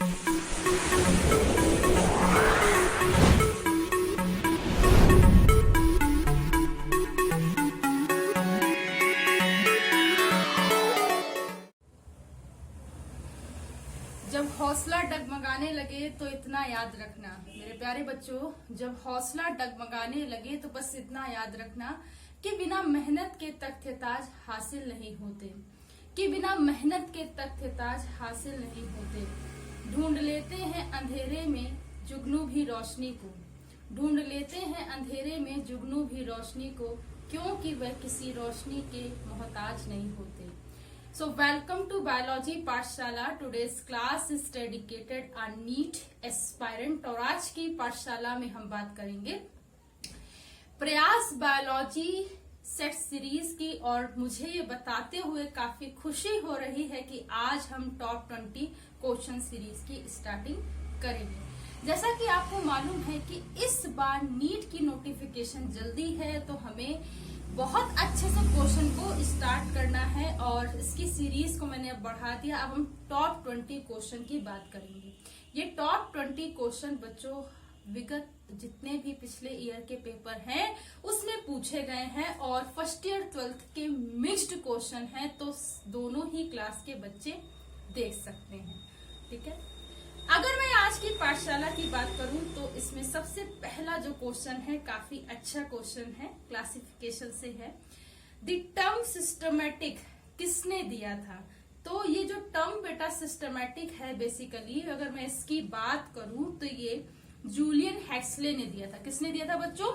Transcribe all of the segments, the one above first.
जब हौसला डगमगाने लगे तो इतना याद रखना मेरे प्यारे बच्चों, जब हौसला डगमगाने लगे तो बस इतना याद रखना कि बिना मेहनत के तख्त ताज हासिल नहीं होते, कि बिना मेहनत के तख्त ताज हासिल नहीं होते। ढूंढ लेते हैं अंधेरे में जुगनू भी रोशनी को, ढूंढ लेते हैं अंधेरे में जुगनू भी रोशनी को, क्योंकि वह किसी रोशनी के मोहताज नहीं होते। So welcome to Biology पाठशाला। Today's class is dedicated on NEET aspirant और आज की पाठशाला में हम बात करेंगे प्रयास बायोलॉजी सेट सीरीज की। और मुझे ये बताते हुए काफी खुशी हो रही है कि आज हम टॉप 20 क्वेश्चन सीरीज की स्टार्टिंग करेंगे। जैसा कि आपको मालूम है कि इस बार नीट की नोटिफिकेशन जल्दी है, तो हमें बहुत अच्छे से क्वेश्चन को स्टार्ट करना है और इसकी सीरीज को मैंने अब बढ़ा दिया। अब हम टॉप 20 क्वेश्चन की बात करेंगे। ये टॉप 20 क्वेश्चन बच्चों विगत जितने भी पिछले ईयर के पेपर हैं उसमें पूछे गए हैं और फर्स्ट ईयर 12th के मिक्स्ड क्वेश्चन हैं, तो दोनों ही क्लास के बच्चे देख सकते हैं। ठीक है, अगर मैं आज की पाठशाला की बात करूं तो इसमें सबसे पहला जो क्वेश्चन है काफी अच्छा क्वेश्चन है, क्लासिफिकेशन से है। द टर्म सिस्टमैटिक किसने दिया था? तो ये जो टर्म बेटा सिस्टमैटिक है, बेसिकली अगर मैं इसकी बात करूं तो ये जूलियन हैक्सले ने दिया था। किसने दिया था बच्चों?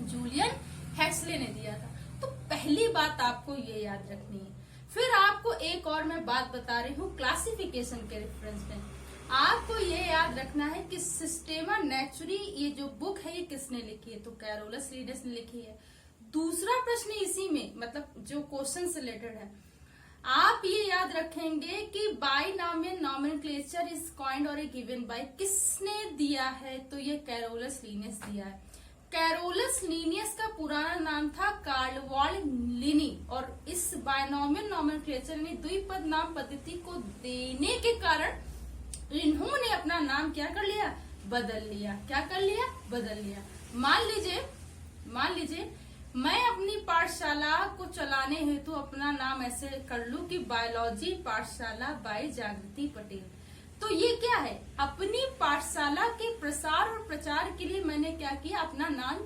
जूलियन हैक्सले ने दिया था। तो पहली बात आपको ये याद रखनी है। फिर आपको एक और मैं बात बता रही हूँ क्लासिफिकेशन के रेफरेंस में। आपको ये याद रखना है कि सिस्टेमा नेचुरी ये जो बुक है ये किसने लिखी है? तो कैरोलस लीनियस ने लिखी है। दूसरा प्रश्न इसी में, मतलब जो क्वेश्चन से रिलेटेड है, आप ये याद रखेंगे कि बाइनॉमियल नॉमेनक्लेचर इज कॉइन्ड और गिवन बाय किसने दिया है? तो ये कैरोलस लीनियस दिया है। कैरोलस लीनियस का पुराना नाम था कार्लवाल्ड लिनी और इस बाइनॉमियल नॉमेनक्लेचर यानी द्विपद नाम पद्धति को देने के कारण इन्होंने अपना नाम क्या कर लिया? बदल लिया। क्या कर लिया? बदल लिया। मान लीजिए मैं अपनी पाठशाला को चलाने हेतु अपना नाम ऐसे कर लूं कि बायोलॉजी पाठशाला बाय जागृति पटेल। तो ये क्या है? अपनी पाठशाला के प्रसार और प्रचार के लिए मैंने क्या किया? अपना नाम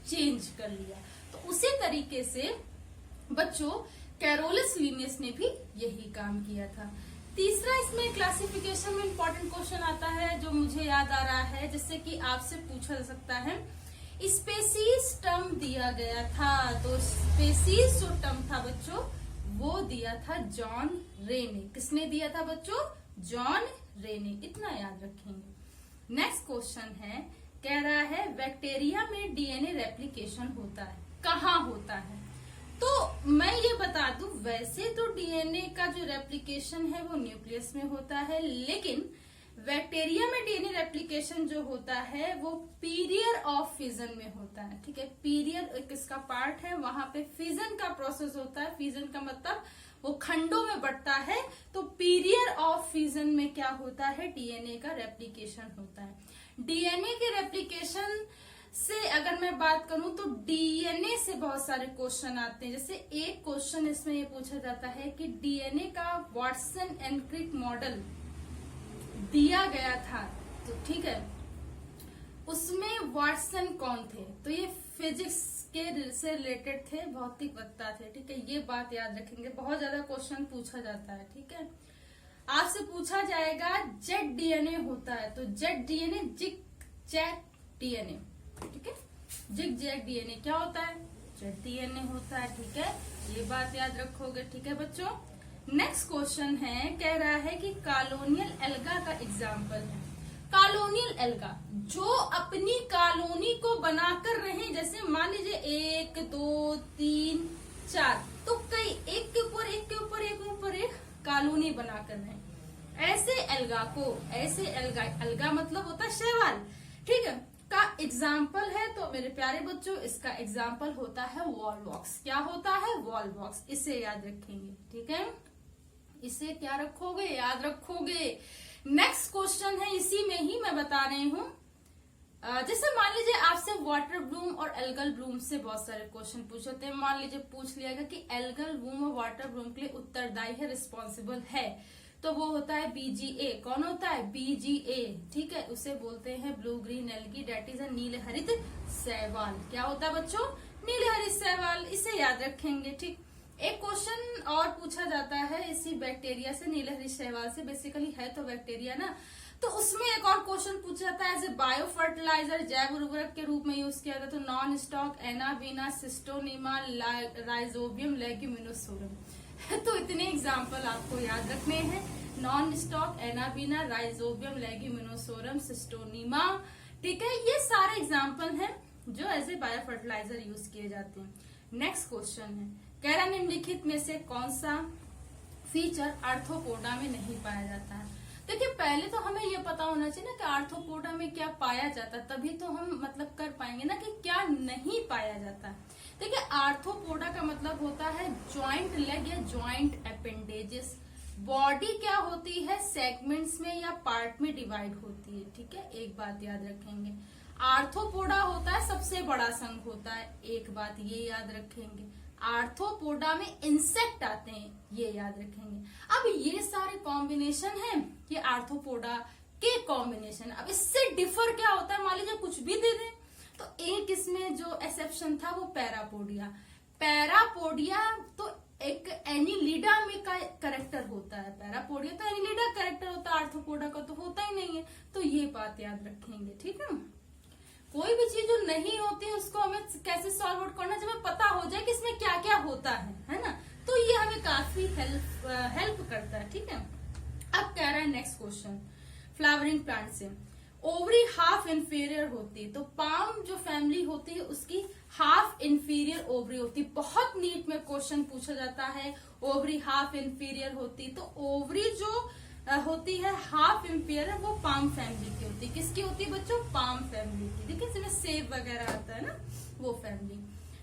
चेंज कर लिया। तो उसी तरीके से बच्चों कैरोलस लीनियस ने भी यही काम किया था। तीसरा इसमें क्लासिफिकेशन में इंपॉर्टेंट क्वेश्चन आता है जो मुझे याद आ रहा है, जिससे कि आपसे पूछा जा सकता है। स्पेसीज टर्म दिया गया था, तो स्पेसीज जो टर्म था बच्चों वो दिया था जॉन रे ने। किसने दिया था बच्चों? जॉन रे ने। इतना याद रखेंगे। नेक्स्ट क्वेश्चन है, कह रहा है बैक्टीरिया में डीएनए रेप्लिकेशन होता है, कहाँ होता है? तो मैं ये बता दूं, वैसे तो डीएनए का जो रेप्लिकेशन है वो न्यूक्लियस में होता है, लेकिन बैक्टीरिया में डीएनए रेप्लिकेशन जो होता है वो पीरियड ऑफ फिजन में होता है। ठीक है, पीरियड एक इसका पार्ट है, वहां पे फिजन का प्रोसेस होता है। फिजन का मतलब वो खंडों में बढ़ता है, तो पीरियड ऑफ फिजन में क्या होता है? डीएनए का रेप्लिकेशन होता है। डीएनए के रेप्लिकेशन से अगर मैं बात करूं तो डीएनए से बहुत सारे क्वेश्चन आते हैं। जैसे एक क्वेश्चन इसमें ये पूछा जाता है कि डीएनए का वाटसन एंड क्रिक मॉडल दिया गया था, तो ठीक है, उसमें वाटसन कौन थे? तो ये फिजिक्स के से रिलेटेड थे, भौतिकवक्ता थे। ठीक है, ये बात याद रखेंगे, बहुत ज्यादा क्वेश्चन पूछा जाता है। ठीक है, आपसे पूछा जाएगा जेड डीएनए होता है, तो Z DNA zig zag DNA. ठीक है, जिग जैग डीएनए क्या होता है? जेड डीएनए होता है। ठीक है, ये बात याद रखोगे। ठीक है बच्चों, नेक्स्ट क्वेश्चन है, कह रहा है कि कॉलोनियल एल्गा का एग्जाम्पल है। कॉलोनियल एल्गा जो अपनी कॉलोनी को बनाकर रहे, जैसे मान लीजिए 1 2 3 4, तो कई एक के ऊपर एक के ऊपर एक ऊपर एक कॉलोनी बनाकर रहे, ऐसे एल्गा को, ऐसे एल्गा मतलब होता है शैवाल, ठीक है, का एग्जाम्पल है। तो मेरे प्यारे बच्चों इसका एग्जाम्पल होता है वॉलवॉक्स। क्या होता है? वॉलवॉक्स। इसे याद रखेंगे। ठीक है, इसे क्या रखोगे? याद रखोगे। नेक्स्ट क्वेश्चन क्वेश्चन है, इसी में ही मैं बता रही हूँ। जैसे मान लीजिए आपसे वाटर ब्लूम और एल्गल ब्लूम से बहुत सारे क्वेश्चन पूछे होते हैं। मान लीजिए पूछ लिया गया कि एल्गल ब्लूम और वाटर ब्लूम के लिए उत्तरदायी है, रिस्पॉन्सिबल है, तो वो होता है बीजीए। कौन होता है? बीजीए, ठीक है। उसे बोलते हैं blue green algae, that is a नील हरित शैवाल। क्या होता है बच्चों? नील हरित शैवाल। इसे याद रखेंगे, ठीक। एक क्वेश्चन और पूछा जाता है इसी बैक्टीरिया से, नील हरित शैवाल से, बेसिकली है तो बैक्टीरिया ना, तो उसमें एक और क्वेश्चन पूछा जाता है एज ए बायो फर्टिलाइजर, जैव उर्वरक के रूप में यूज किया जाता है, तो नॉन स्टॉक एनाबीना, सिस्टोनिमा, राइजोबियम, लेग्यूमिनोसोरम। तो इतने एग्जाम्पल आपको याद रखने हैं, Nostoc Anabaena, Rhizobium, leguminosarum, सिस्टोनिमा, ठीक है। ये सारे एग्जाम्पल हैं जो as a bio fertilizer use किए जाते हैं। नेक्स्ट क्वेश्चन है, कह रहा निम्नलिखित में से कौन सा फीचर आर्थ्रोपोडा में नहीं पाया जाता है। देखिए पहले तो हमें ये पता होना चाहिए ना कि आर्थ्रोपोडा में क्या पाया जाता है, तभी तो हम मतलब कर पाएंगे ना कि क्या नहीं पाया जाता है। देखिए आर्थ्रोपोडा का मतलब होता है जॉइंट लेग या जॉइंट अपेंडेजेस। बॉडी क्या होती है? सेगमेंट्स में या पार्ट में डिवाइड होती है, ठीक है। एक बात याद रखेंगे, आर्थ्रोपोडा होता है सबसे बड़ा संघ होता है, एक बात ये याद रखेंगे। आर्थ्रोपोडा में इंसेक्ट आते हैं, ये याद रखेंगे। अब ये सारे कॉम्बिनेशन है, ये आर्थ्रोपोडा के कॉम्बिनेशन। अब इससे डिफर क्या होता है? मान लीजिए कुछ भी दे दें, तो एक इसमें जो एक्सेप्शन था वो पैरापोडिया। पैरापोडिया तो एक एनिलिडा में का कैरेक्टर होता है, पैरापोडिया तो एनिलिडा कैरेक्टर होता है, आर्थ्रोपोडा का तो होता ही नहीं है। तो ये बात याद रखेंगे, ठीक है। कोई भी चीज जो नहीं होती है उसको हमें कैसे सॉल्व आउट करना, जब हमें पता हो जाए कि इसमें क्या क्या होता है ना, तो ये हमें काफी हेल्प करता है, ठीक है। अब कह रहा है नेक्स्ट क्वेश्चन, फ्लावरिंग प्लांट से ओवरी हाफ इंफीरियर होती है, तो पाम जो फैमिली होती है उसकी हाफ इंफीरियर ओवरी होती है। बहुत नीट में क्वेश्चन पूछा जाता है, ओवरी हाफ इंफीरियर होती, तो ओवरी जो होती है हाफ इंफीरियर, वो पाम फैमिली की होती है। किसकी होती है बच्चों? पाम फैमिली की। देखिए इसमें सेब वगैरह आता है ना, वो फैमिली।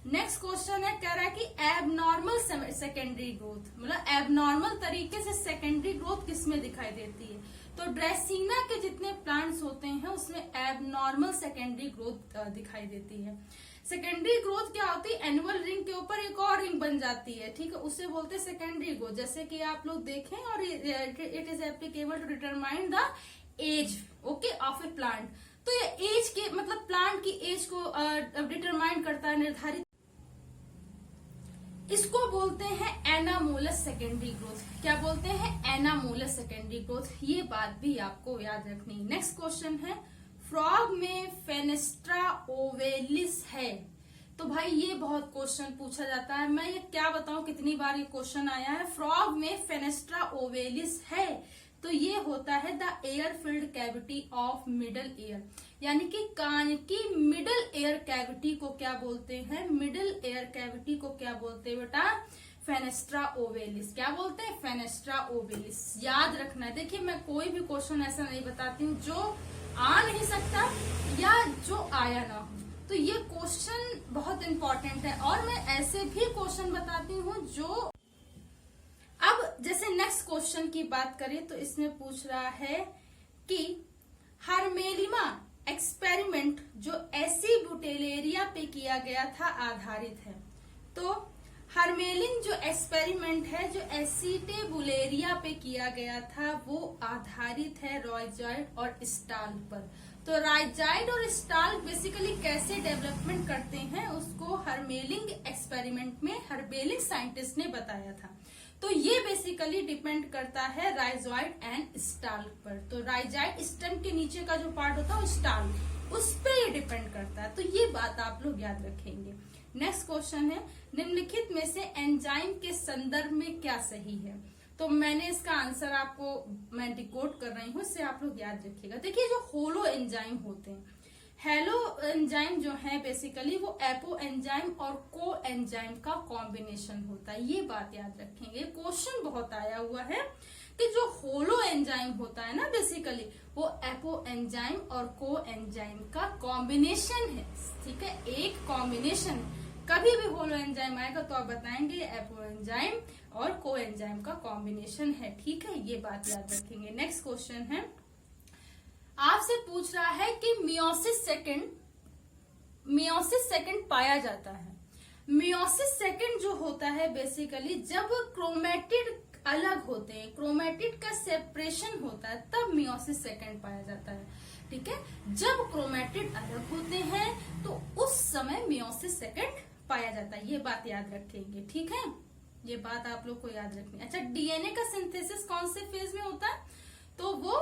नेक्स्ट क्वेश्चन है, कह रहा है कि एबनॉर्मल सेकेंडरी ग्रोथ, मतलब एबनॉर्मल तरीके से सेकेंडरी ग्रोथ किसमें दिखाई देती है? तो ड्रेसिना के जितने प्लांट्स होते हैं उसमें एबनॉर्मल सेकेंडरी ग्रोथ दिखाई देती है। सेकेंडरी ग्रोथ क्या होती है? एनुअल रिंग के ऊपर एक और रिंग बन जाती है, ठीक है, उसे बोलते हैं सेकेंडरी ग्रोथ। जैसे कि आप लोग देखें, और it is applicable to determine the age, okay, of a plant. तो ये एज के मतलब प्लांट की एज को डिटरमाइन करता है, निर्धारित। इसको बोलते हैं एनामोलस सेकेंडरी ग्रोथ। क्या बोलते हैं? Anomalous secondary growth. ये बात भी आपको याद रखनी है। नेक्स्ट क्वेश्चन है, फ्रॉग में फेनेस्ट्रा ओवेलिस है, तो भाई ये बहुत क्वेश्चन पूछा जाता है। मैं ये क्या बताऊं कितनी बार ये क्वेश्चन आया है। फ्रॉग में फेनेस्ट्रा ओवेलिस है, तो ये होता है the air filled cavity of middle ear, यानी कि कान की मिडल एयर कैविटी को क्या बोलते हैं? मिडल एयर कैविटी को क्या बोलते हैं बेटा? Fenestra ovalis. क्या बोलते हैं? Fenestra ovalis. याद रखना है। देखिए मैं कोई भी क्वेश्चन ऐसा नहीं बताती हूँ जो आ नहीं सकता या जो आया ना हो, तो ये क्वेश्चन बहुत इंपॉर्टेंट है। और मैं ऐसे भी क्वेश्चन बताती हूँ जो, अब जैसे नेक्स्ट क्वेश्चन की बात करें तो इसमें पूछ रहा है कि हर्मेलिमा एक्सपेरिमेंट जो एसीबुटेलेरिया पे किया गया था आधारित है। तो हर्मेलिन जो एक्सपेरिमेंट है जो एसीटेबुलेरिया पे किया गया था वो आधारित है रॉयजाइड और स्टाल पर। तो राइजाइड और स्टाल बेसिकली कैसे डेवलपमेंट करते हैं उसको हर्मेलिन एक्सपेरिमेंट में हर्मेलिन साइंटिस्ट ने बताया था। तो ये बेसिकली डिपेंड करता है राइजॉइड एंड स्टाल पर। तो राइजाइड स्टेम के नीचे का जो पार्ट होता है स्टाल, उस पर ये डिपेंड करता है। तो ये बात आप लोग याद रखेंगे। नेक्स्ट क्वेश्चन है, निम्नलिखित में से एंजाइम के संदर्भ में क्या सही है? तो मैंने इसका आंसर आपको मैं डिकोड कर रही हूँ, इससे आप लोग याद रखिएगा। देखिए जो होलो एंजाइम होते हैं, हेलो एंजाइम जो है बेसिकली वो एपो एंजाइम और को एंजाइम का कॉम्बिनेशन होता है। ये बात याद रखेंगे। क्वेश्चन बहुत आया हुआ है कि जो होलो एंजाइम होता है ना बेसिकली वो एपो एंजाइम और को एंजाइम का कॉम्बिनेशन है, ठीक है, एक कॉम्बिनेशन। कभी भी होलो एंजाइम आएगा तो आप बताएंगे एपो एंजाइम और को एंजाइम का कॉम्बिनेशन है, ठीक है, ये बात याद रखेंगे। नेक्स्ट क्वेश्चन है, पूछ रहा है कि मियोसिस सेकंड पाया जाता है। मियोसिस सेकंड जो होता है बेसिकली जब क्रोमेटिड अलग होते हैं, क्रोमेटिड का सेपरेशन होता है, तब मियोसिस सेकंड पाया जाता है। ठीक है, जब क्रोमेटिड अलग होते हैं तो उस समय मियोसिस सेकंड पाया जाता है। ये बात याद रखेंगे, ठीक है, ये बात आप लोग को याद रखनी है। अच्छा, डीएनए का सिंथेसिस कौन से फेज में होता है? तो वो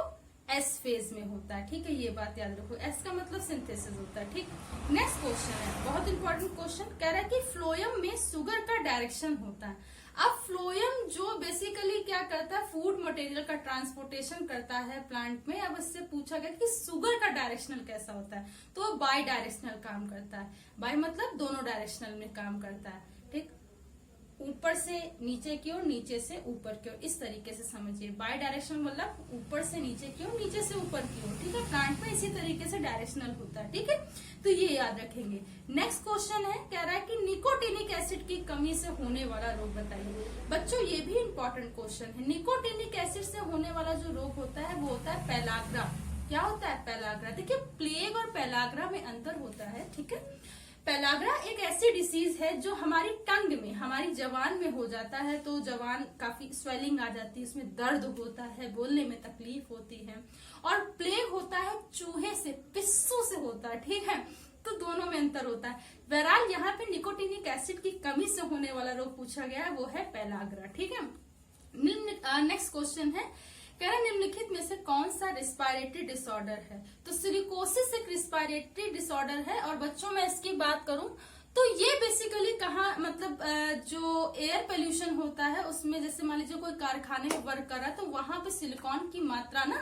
एस फेज में होता है। ठीक है, ये बात याद रखो, एस का मतलब सिंथेसिस होता है। ठीक, नेक्स्ट क्वेश्चन है, बहुत इंपॉर्टेंट क्वेश्चन, कह रहा है कि फ्लोएम में शुगर का डायरेक्शन होता है। अब फ्लोएम जो बेसिकली क्या करता है, फूड मटेरियल का ट्रांसपोर्टेशन करता है प्लांट में। अब इससे पूछा गया कि शुगर का डायरेक्शनल कैसा होता है, तो वो बाई डायरेक्शनल काम करता है। बाई मतलब दोनों डायरेक्शनल में काम करता है। ठीक, ऊपर से नीचे की ओर, नीचे से ऊपर की ओर, इस तरीके से समझिए। बाय डायरेक्शनल मतलब ऊपर से नीचे की ओर, नीचे से ऊपर की ओर। ठीक है, प्लांट में इसी तरीके से डायरेक्शनल होता है। ठीक है, तो ये याद रखेंगे। नेक्स्ट क्वेश्चन है, कह रहा है कि निकोटिनिक एसिड की कमी से होने वाला रोग बताइए। बच्चों, ये भी इंपॉर्टेंट क्वेश्चन है। निकोटिनिक एसिड से होने वाला जो रोग होता है वो होता है पेलाग्रा। क्या होता है? पेलाग्रा। देखिए, प्लेग और पेलाग्रा में अंतर होता है। ठीक है, पेलाग्रा एक ऐसी डिसीज है जो हमारी टंग में, हमारी जबान में हो जाता है, तो जबान काफी स्वेलिंग आ जाती है, उसमें दर्द होता है, बोलने में तकलीफ होती है। और प्लेग होता है चूहे से, पिस्सू से होता है। ठीक है, तो दोनों में अंतर होता है। बहरहाल यहाँ पे निकोटिनिक एसिड की कमी से होने वाला रोग पूछा गया है, वो है पेलाग्रा। ठीक है, नेक्स्ट क्वेश्चन है, कह रहा निम्नलिखित में से कौन सा रिस्पायरेटरी डिसऑर्डर है? तो सिलिकोसिस एक रिस्पायरेटरी डिसऑर्डर है। और बच्चों, मैं इसकी बात करूं तो ये बेसिकली कहाँ, मतलब जो एयर पोल्यूशन होता है उसमें, जैसे मान लीजिए कोई कारखाने में वर्क कर रहा है तो वहां पे सिलिकॉन की मात्रा ना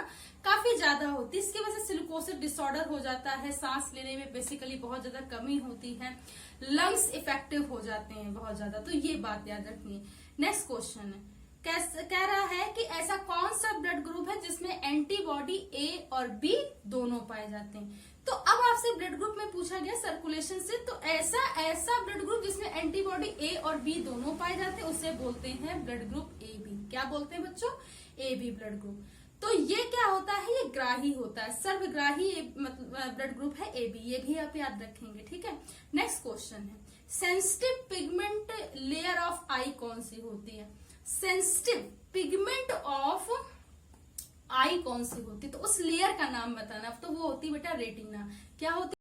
काफी ज्यादा होती है, इसकी वजह से सिलिकोसिस डिसऑर्डर हो जाता है। सांस लेने में बेसिकली बहुत ज्यादा कमी होती है, लंग्स इफेक्टिव हो जाते हैं बहुत ज्यादा, तो ये बात याद रखनी है। नेक्स्ट क्वेश्चन है, कह रहा है कि ऐसा कौन सा ब्लड ग्रुप है जिसमें एंटीबॉडी ए और बी दोनों पाए जाते हैं? तो अब आपसे ब्लड ग्रुप में पूछा गया सर्कुलेशन से, तो ऐसा ब्लड ग्रुप जिसमें एंटीबॉडी ए और बी दोनों पाए जाते हैं उसे बोलते हैं ब्लड ग्रुप ए बी। क्या बोलते हैं बच्चों? A B blood group. तो ये क्या होता है? ये ग्राही होता है, सर्वग्राही मतलब ब्लड ग्रुप है ए बी, ये भी आप याद रखेंगे। ठीक है, नेक्स्ट क्वेश्चन है, सेंसिटिव पिगमेंट लेयर ऑफ आई कौन सी होती है? सेंसिटिव पिगमेंट ऑफ आई कौन सी होती है? तो उस लेयर का नाम बताना। तो वो होती है बेटा रेटिना। क्या होती